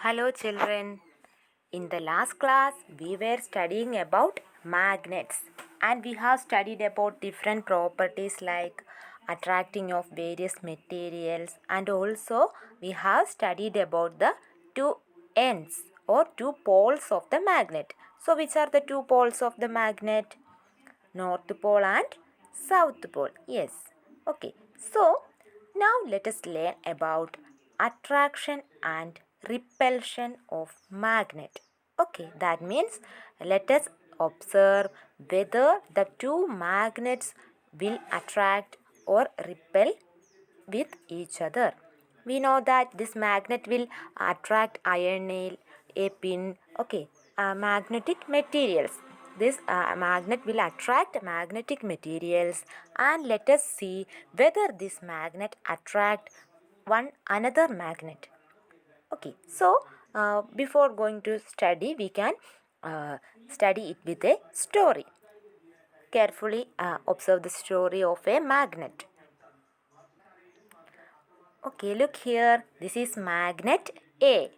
Hello, children. In the last class, we were studying about magnets and we have studied about different properties like attracting of various materials, and also we have studied about the two ends or two poles of the magnet. So, which are the two poles of the magnet? North pole and south pole. Yes. Okay. So now let us learn about attraction and repulsion of magnet. Okay, that means let us observe whether the two magnets will attract or repel with each other. We know that this magnet will attract iron nail, a pin, okay, magnetic materials. This magnet will attract magnetic materials, and let us see whether this magnet attract one another magnet. Okay, so before going to study, we can study it with a story. Carefully observe the story of a magnet. Okay, look here. This is magnet A.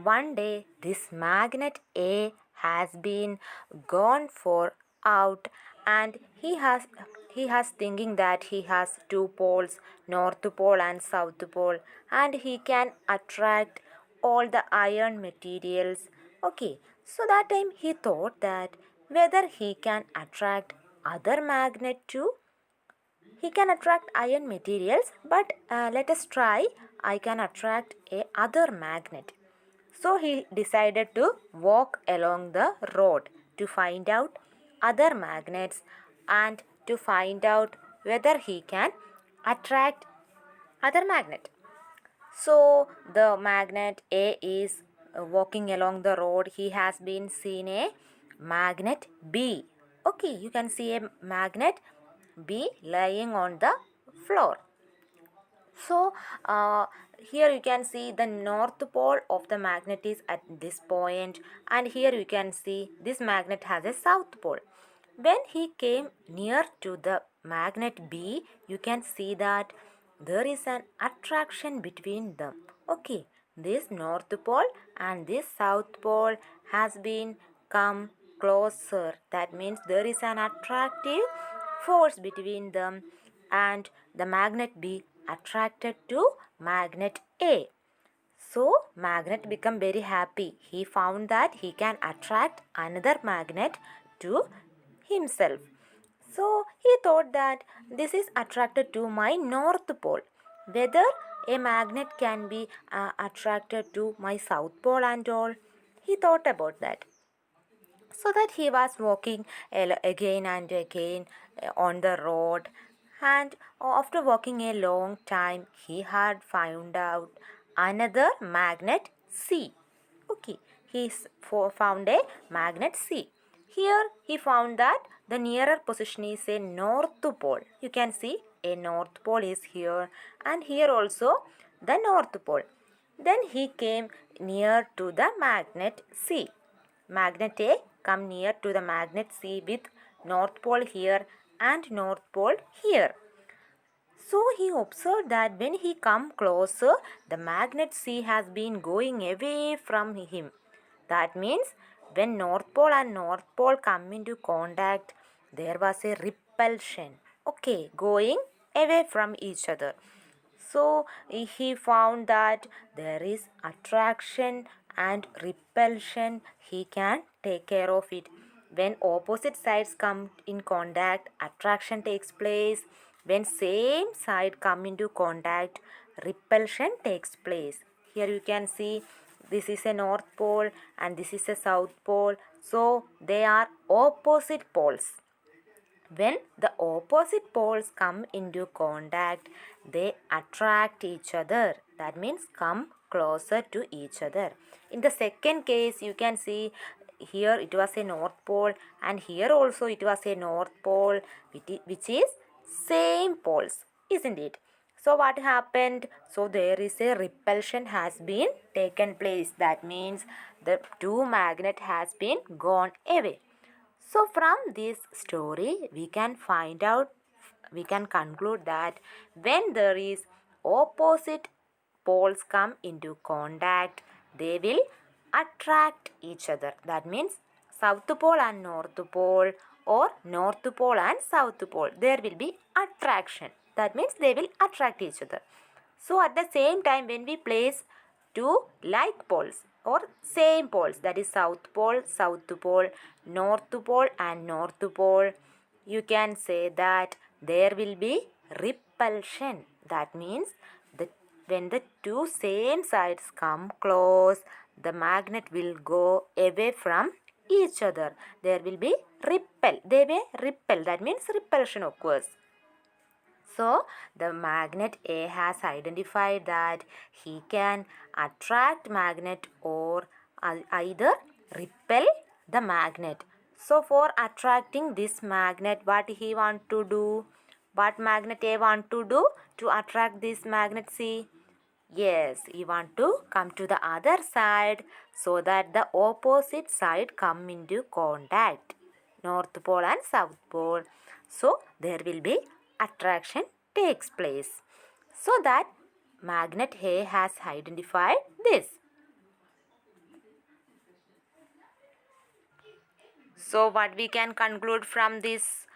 One day, this magnet A has been gone for out, and he has thinking that he has two poles, north pole and south pole, and he can attract all the iron materials. Okay, so that time he thought that whether he can attract other magnet too. He can attract iron materials, but let us try. I can attract a other magnet. So he decided to walk along the road to find out other magnets and to find out whether he can attract other magnet. So the magnet A is walking along the road. He has been seen a magnet B. Okay, you can see a magnet B lying on the floor. So here you can see the north pole of the magnet is at this point, and here you can see this magnet has a south pole. When he came near to the magnet B, you can see that there is an attraction between them. Okay, this north pole and this south pole has been come closer. That means there is an attractive force between them, and the magnet B attracted to magnet A. So magnet become very happy. He found that he can attract another magnet to himself. So he thought that this is attracted to my north pole. Whether a magnet can be attracted to my south pole and all. He thought about that. So that he was walking again and again on the road, and after walking a long time he had found out another magnet C. Okay, he found a magnet C. Here he found that the nearer position is a north pole. You can see a north pole is here, and here also the north pole. Then he came near to the magnet C. Magnet A come near to the magnet C with north pole here and north pole here. So he observed that when he come closer, the magnet C has been going away from him. That means when north pole and north pole come into contact, there was a repulsion. Okay, going away from each other. So he found that there is attraction and repulsion. He can take care of it. When opposite sides come in contact, attraction takes place. When same side come into contact, repulsion takes place. Here you can see this is a north pole and this is a south pole. So they are opposite poles. When the opposite poles come into contact, they attract each other. That means come closer to each other. In the second case, you can see here it was a north pole, and here also it was a north pole, which is same poles, isn't it? So what happened? So there is a repulsion has been taken place. That means the two magnet has been gone away. So from this story, we can conclude that when there is opposite poles come into contact, they will attract each other. That means South Pole and North Pole, or North Pole and South Pole, there will be attraction. That means they will attract each other. So at the same time, when we place two like poles or same poles, that is South Pole, North Pole and North Pole, you can say that there will be repulsion. That means when the two same sides come close, the magnet will go away from each other. There will be repel. They may repel. That means repulsion occurs. So, the magnet A has identified that he can attract magnet or either repel the magnet. So, for attracting this magnet, what he want to do? What magnet A want to do to attract this magnet C? Yes, he want to come to the other side so that the opposite side come into contact. North Pole and South Pole. So, there will be attraction takes place. So that magnet A has identified this. So what we can conclude from this?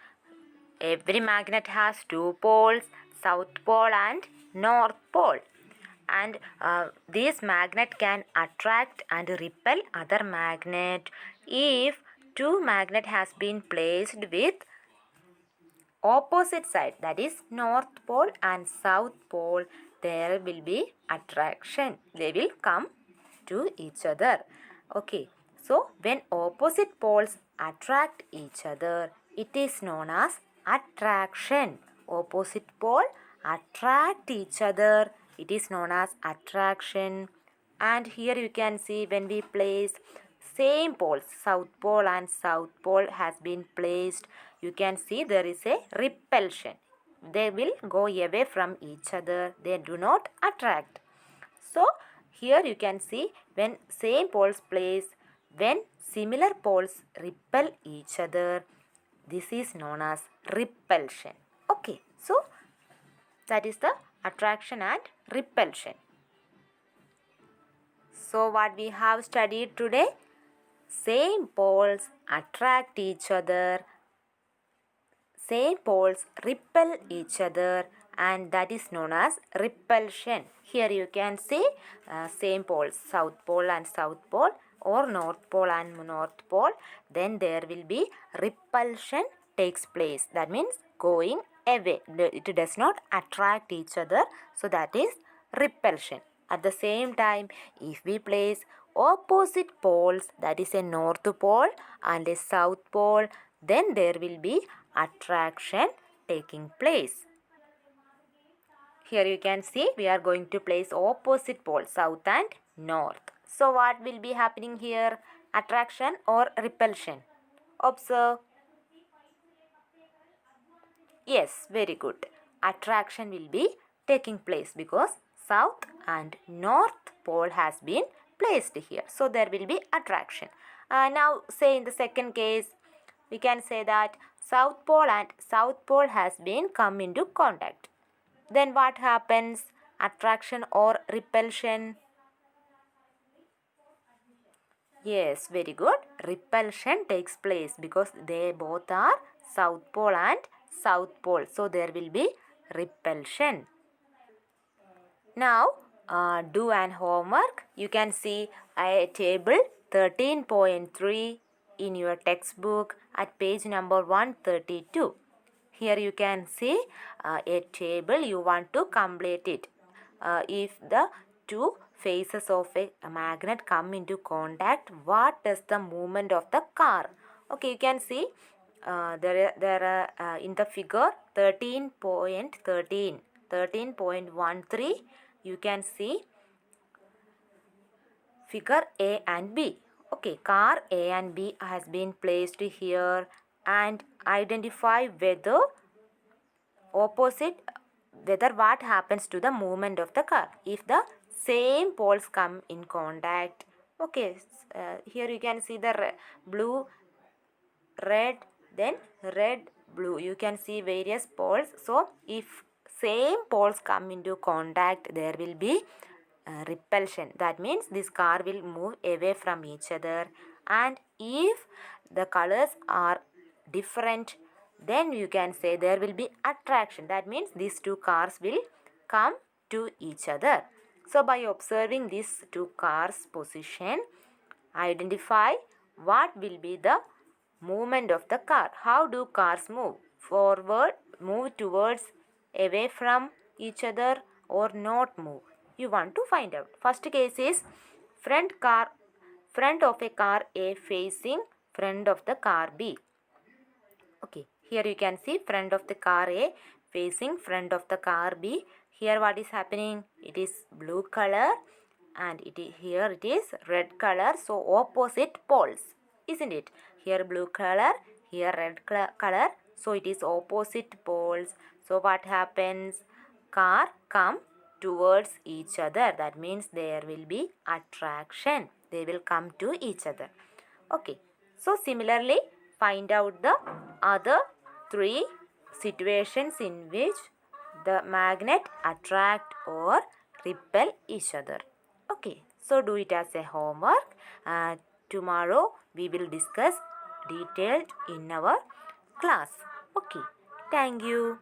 Every magnet has two poles, South Pole and North Pole. And this magnet can attract and repel other magnet if two magnet has been placed with opposite side, that is North Pole and South Pole. There will be attraction. They will come to each other. Okay. So when opposite poles attract each other, it is known as attraction. Opposite pole attract each other. It is known as attraction. And here you can see when we place same poles, South Pole and South Pole has been placed, you can see there is a repulsion. They will go away from each other. They do not attract. So here you can see when same poles place, when similar poles repel each other, this is known as repulsion. Okay, so that is the attraction and repulsion. So what we have studied today? Same poles attract each other, same poles repel each other, and that is known as repulsion. Here you can see same poles, South Pole and South Pole, or North Pole and North Pole. Then there will be repulsion takes place. That means going away. It does not attract each other. So that is repulsion. At the same time, if we place opposite poles, that is a North Pole and a South Pole, then there will be attraction taking place. Here you can see we are going to place opposite poles, South and North. So what will be happening here? Attraction or repulsion? Observe. Yes, very good. Attraction will be taking place because South and North Pole has been placed here. So there will be attraction. Now say in the second case, we can say that South Pole and South Pole has been come into contact. Then what happens? Attraction or repulsion? Yes, very good. Repulsion takes place because they both are South Pole and South Pole. So there will be repulsion. Now do an homework. You can see a table 13.3 in your textbook at page number 132. Here you can see a table. You want to complete it. If the two faces of a magnet come into contact, what is the movement of the car? Okay, you can see there are in the figure 13.13 you can see figure A and B. Okay, car A and B has been placed here, and identify whether what happens to the movement of the car if the same poles come in contact. Okay, here you can see the blue, red, then red, blue. You can see various poles. So if same poles come into contact, there will be repulsion. That means this car will move away from each other. And if the colors are different, then you can say there will be attraction. That means these two cars will come to each other. So by observing these two cars' position, identify what will be the movement of the car. How do cars move? Forward, move towards, away from each other, or not move? You want to find out. First case is front of a car A facing front of the car B. Okay, here you can see front of the car A facing front of the car B. Here what is happening? It is blue color and here it is red color. So opposite poles, isn't it? Here blue color, here red color. So it is opposite poles. So what happens? Car come towards each other. That means there will be attraction. They will come to each other. Okay. So similarly, find out the other three situations in which the magnet attract or repel each other. Okay. So do it as a homework. Tomorrow we will discuss detailed in our class. Okay. Thank you.